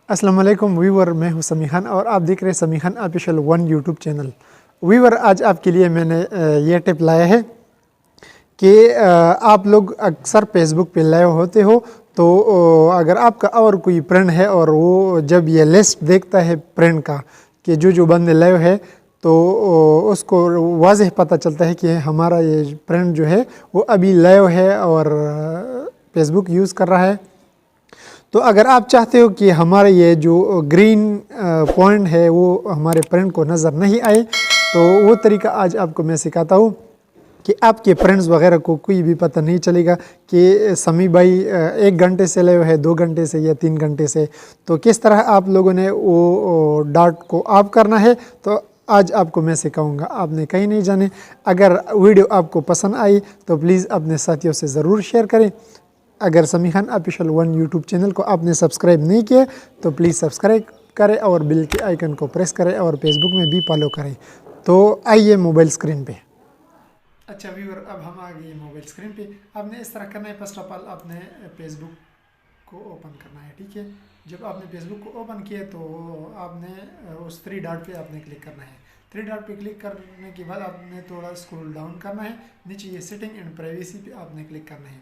अस्सलाम वालेकुम वीवर, मैं हूं समी खान और आप देख रहे हैं Sami Khan official 1 YouTube channel. Viewer, आज आपके लिए मैंने ये टिप लाया है कि आप लोग अक्सर फेसबुक पे लाइव होते हो, तो अगर आपका और कोई फ्रेंड है और वो जब ये लिस्ट देखता है फ्रेंड का कि जो बंदे लाइव है, तो उसको वाज़ेह पता चलता है कि हमारा ये फ्रेंड जो है वो अभी लाइव है और फेसबुक यूज़ कर रहा है। तो अगर आप चाहते हो कि हमारा ये जो ग्रीन पॉइंट है वो हमारे फ्रेंड को नज़र नहीं आए, तो वो तरीका आज आपको मैं सिखाता हूँ कि आपके फ्रेंड्स वगैरह को कोई भी पता नहीं चलेगा कि समी भाई 1 घंटे से लाइव है, 2 घंटे से या 3 घंटे से। तो किस तरह आप लोगों ने वो डॉट को ऑफ करना है, तो आज आपको मैं सिखाऊंगा, आपने कहीं नहीं जाने। अगर वीडियो आपको पसंद आई तो प्लीज़ अपने साथियों से ज़रूर शेयर करें। अगर समी खान ऑफिशियल 1 यूट्यूब चैनल को आपने सब्सक्राइब नहीं किया तो प्लीज़ सब्सक्राइब करें और बिल के आइकन को प्रेस करें और फेसबुक में भी फॉलो करें। तो आइए मोबाइल स्क्रीन पे। अच्छा व्यूअर, अब हम आ गए मोबाइल स्क्रीन पे। आपने इस तरह करना है, फर्स्ट ऑफ ऑल आपने फेसबुक को ओपन करना है, ठीक है। जब आपने फेसबुक को ओपन किया तो आपने उस 3 डॉट पे आपने क्लिक करना है। 3 डॉट पे क्लिक करने के बाद आपने थोड़ा स्क्रॉल डाउन करना है, नीचे ये सेटिंग एंड प्राइवेसी पे आपने क्लिक करना है।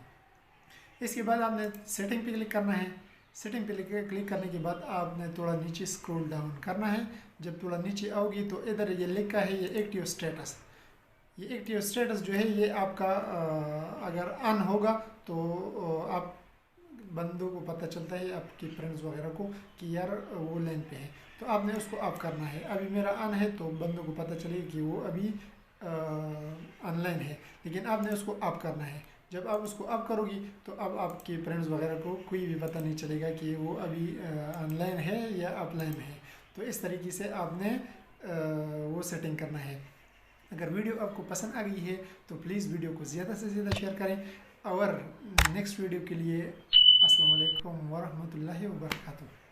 इसके बाद आपने सेटिंग पे क्लिक करना है। सेटिंग पे क्लिक करने के बाद आपने थोड़ा नीचे स्क्रॉल डाउन करना है। जब थोड़ा नीचे आओगी तो इधर ये लिखा है ये एक्टिव स्टेटस। ये एक्टिव स्टेटस जो है ये आपका अगर ऑन होगा तो आप बंदों को पता चलता है, आपके फ्रेंड्स वगैरह को, कि यार वो लाइन पे है, तो आपने उसको ऑफ करना है। अभी मेरा ऑन है तो बंदों को पता चलेगा कि वो अभी ऑनलाइन है, लेकिन आपने उसको ऑफ करना है। जब आप उसको ऑफ करोगी तो अब आपके फ्रेंड्स वगैरह को कोई भी पता नहीं चलेगा कि वो अभी ऑनलाइन है या ऑफलाइन है। तो इस तरीके से आपने वो सेटिंग करना है। अगर वीडियो आपको पसंद आ गई है तो प्लीज़ वीडियो को ज़्यादा से ज़्यादा शेयर करें और नेक्स्ट वीडियो के लिए अस्सलाम वालेकुम वरहमतुल्लाहि वबरकातुहू।